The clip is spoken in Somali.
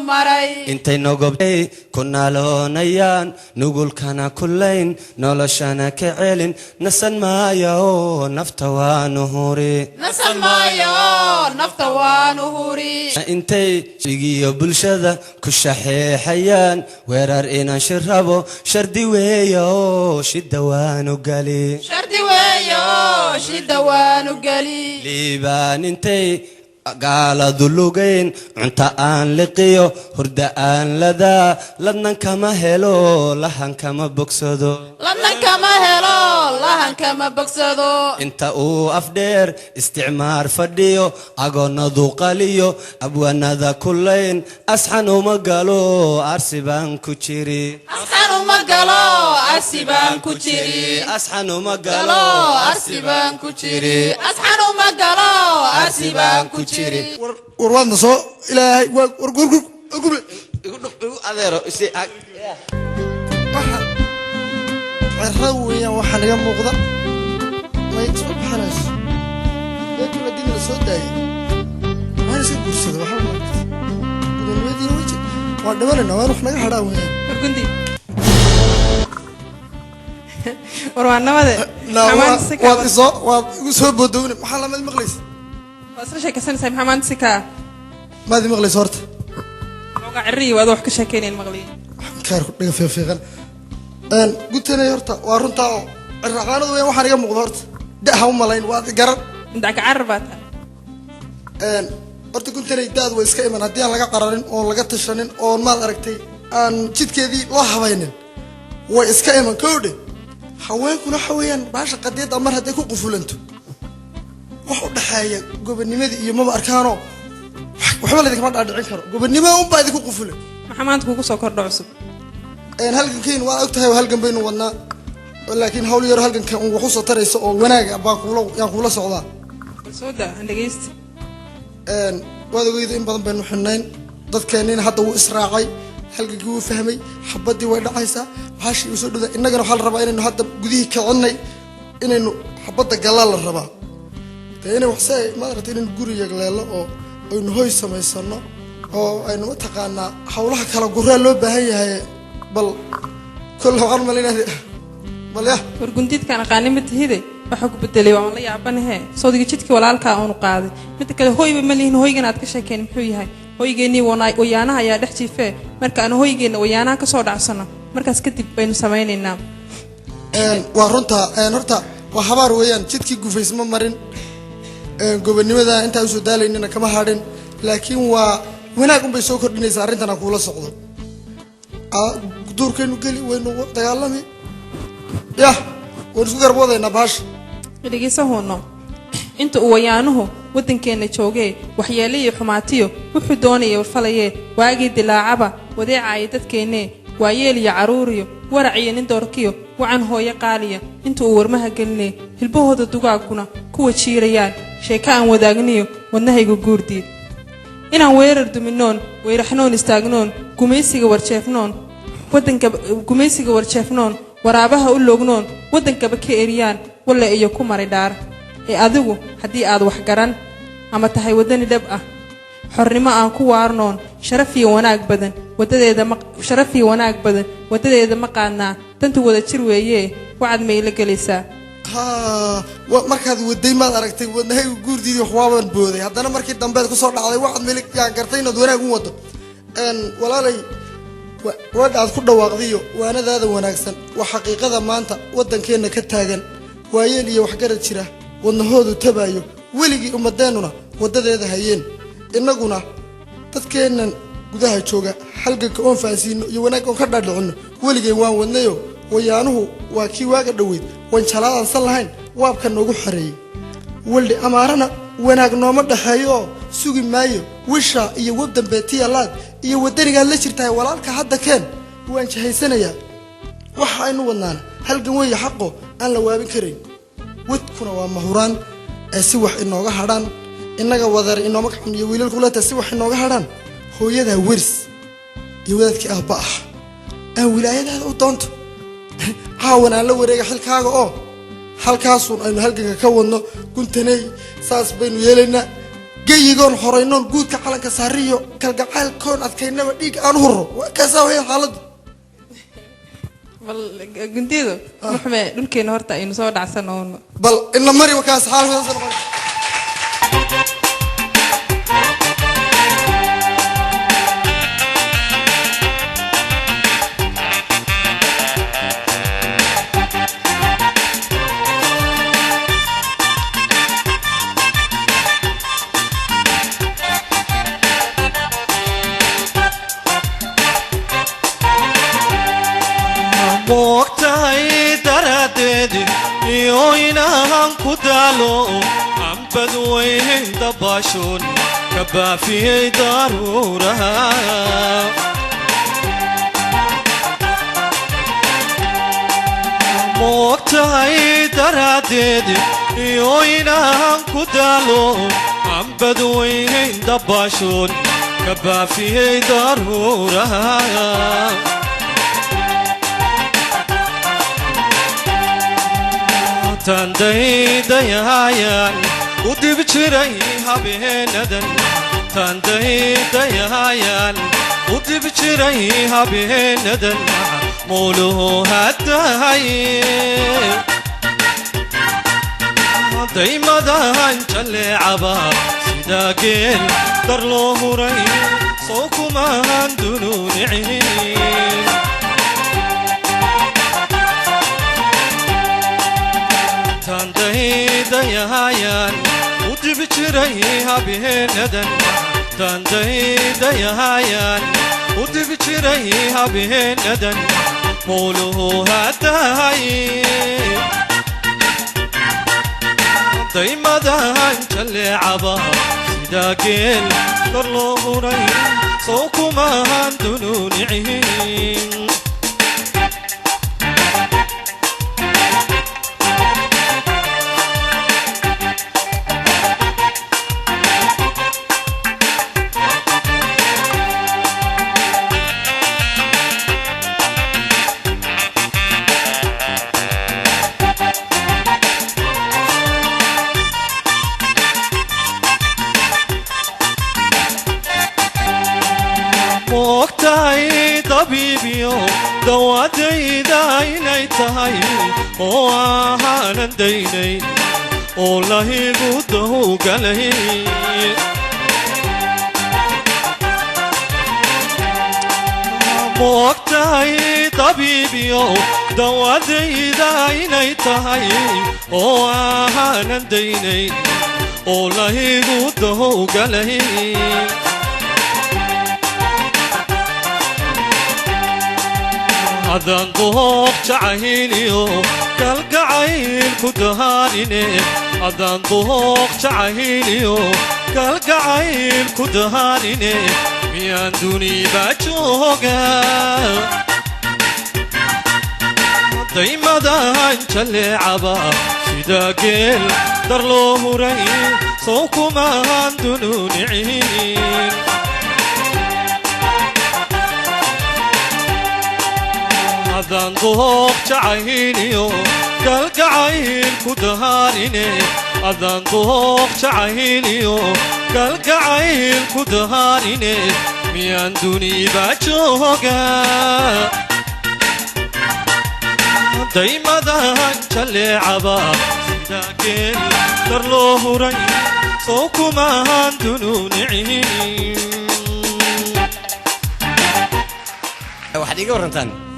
مراي انتي نقبي كنا لونيان نقول كان كلين نولشانا كعلن نسن ما يو نفتوى نهوري نسن ما يو نفتوى نهوري انتي شيقي بلشدة كشحي حيان ويرار إنا شربو شردي ويو شدوانو قالي شردي ويو شدوانو قالي ليبان انتي قال دلوقين عنتا آن لقيو هردا آن لدا لدنا كما هلو لهن كما بوكسدو لدنا كما هلو لهن كما بوكسدو انت او افدير استعمار فديو اغونا ذو قليو ابوانا ذا كلين اسحنو مقالو ارسبان كوشيري اسحنو مقالو ارسبان كوشيري اسحنو مقالو ارسبان كوشيري اسحنو مقالو ارسبان كوشيري وروانا صو إلهي ورقوب أذيرو عروي وحنا يوم مغضى ما يكسب حناش لكن الدين السوداء ما نسيب برشة ده وحنا بدون ما يدير وجه وعندما نروح نجح حراوي ورقندي وروانا ماذا لا وصو بدون محل ما المغلس وأصلا شيء كسر سامح ما نسكا ما ذي مغلي صورت لوقع عري وأروح كشكين المغلي كارك دقة في غل أن قلت أنا يرتا وارنتا الرعانة وين واحد يوم مغلط ده هم ملاين واحد قرر عندك عربات أن قلت كنت أنا يداد ويسكي من هدي على قرارين أو لقى تشرنين أو ما أركتي أن جد كذي الله بينن ويسكي من كودي حوين كنا حوين باش قديد أمر هديكوا قفلنتو wuxuu dhaxeeyo gobonimada iyo maba arkaano waxba la idinka dhaadhicin karo gobonimada un baa idinku qufulay maxamaad kugu soo kordho cusub halgankiin waa ogtahay halgan baynu wadnaa laakiin hawl yar halganka uu wuxuu soo tarayso oo wanaag baa kula socdaa soo daa dhageysti waad ogeydo in badan baynu xinayn dadkeenina hadda wuu israacay halgankii wuu fahmay xabadii way dhacaysaa baashii uu soo dhawaa innagana waxa la rabaa inaynu hadda gudihii kacinay inaynu xabadda galaal la rabaa تاني وحسي ما أدري إن الجوري يقلله أو إنه هو يسمى يصنع أو إنه متقنا حولها كلا جوري له بهاي بل كله عرم لنا بل يا ورقنديد كان قانمة هذي بحكم بدلي والله يعبني هاي صدق جتك ولا لك أو نقاضي متى هو بملي إنه هو يجي نتكشف كان محوي هاي هو يجيني ويانا هيا دحتي فيه مركا أنا هو يجيني ويانا كصور عصنا مركز كتب بين سماين النام ورنتا نرتا وحبار ويان جتك جوفيس مرين gobonimada inta uu soo daalayna kama hadin laakiin waa wanaag bay soo kordhinaysaa arintana kula socdo duurkeenu gali waynu dagaalami ya waan isku garboodayna baash dhigeysa hoono inta uu wayaanuhu wadankeena joogay waxyeelay xumaatiyo wuxuu doonayay falayay waagi dilaacaba wadeecay dadkeena waayeel iyo caruuriyo waraciyo nin doorkiyo wacan hooyo qaaliya inta uu warmaha gelinay hilbahooda dugaaguna kuwa jiirayaan sheeka aan wadaagniyo wadnahaygu guurdiid inaan weerar duminoon weeraxnoon istaagnoon gumaysiga warjeefnoon waraabaha u loognoon wadankaba ka eriyaan walla iyo ku maray dhaar ee adigu haddii aad wax garan ama tahay wadani dhab ah xornimo aan ku waarnoon sharaf iyo wanaag badan wadadeeda ma qaadnaa dantu wada jir weeye wacad mayla gelaysaa markaad waday maad aragtay wadnahay guurdiidii waxwaaban booday haddana markii dambeed ku soo dhacday waxaad meel yaa gartay inaad wanaag u wado walaalay wadaad ku dhawaaqdiyo waanadaada wanaagsan waa xaqiiqada maanta wadankeena ka taagan waayeel iyo waxgarad jira wadnahoodu tabayo weligii ummadeenuna wadadeeda hayeen innaguna dadkeenan gudaha jooga halganka oon faasiino iyo wanaag oon ka dhaadhicino weligeen waan wadnayo wayaanuhu waa kii waaga dhaweyd wanjalaadan san lahayn waabka noogu xareeyay waldi amaarana wanaag nooma dhaxeeyo sugi maayo wisha iyo wadan beetiyalaad iyo wadaniga la jirtay walaalka hadda keen waan jahaysanaya waxa aynu wadnaan halgan weey xaqo aan la waabin karin wadkuna waa mahuraan si wax inooga hadhaan inaga wadar inooma xamiyo wiilal kula si wax inooga hadhaan hooyada wirs iyo wadadkii aabba aan wilaayadaada u doonto haawana la wareega xilkaaga oo halkaas aynu halganka ka wadno guntanay saas baynu yeelaynaa جيجون حرينون جود كحلقة كساريو كالجعال كون أذكرنا بديك أنهره وكذا وهي حالد bal guntidu maxme dhulkeena horta aynu soo dhacsano بل إن مري وكاس حاله موقتي درددي يوينهم كدالو عم بدوين دباشون كبا في ضرورها موقتي درددي يوينهم كدالو عم بدوين دباشون كبا في ضرورها تندي ديايان ودي بشري هبيندن تندي ديايان ودي بشري هبيندن مولو هداي دايما دهان جلي عبا سيداقين درلو هوري صوكو مان دونو نعين تندهي ديايان ودي بشري هبيندن تندهي ديايان ودي بشري هبيندن مولو هداي دايما دهان جلي عبا سيداقين درلو هوري صوكو مان دونو نعين موقتي طبيبيو دواتي دايني تهي وآهانا ديني والله قده قلي موقتي طبيبيو دواتي دايني تهي وآهانا ديني والله قده قلي هذا ضوق تعهينيو كالقعيل كدهانيني هذا ضوق تعهينيو كالقعيل كدهانيني ميان دوني باجوغا دايما دان جلي عبا سيداقيل درلو هوري صوكو مان دونو نعين هذا ضوق تعهينيو كالقعيل كدهانيني هذا ضوق تعهينيو كالقعيل كدهانيني ميان دوني باجوغا دايما دهان جلي عبا سيداقيل درلو هوري صوكو مان دونو نعين واحد يقول رنتان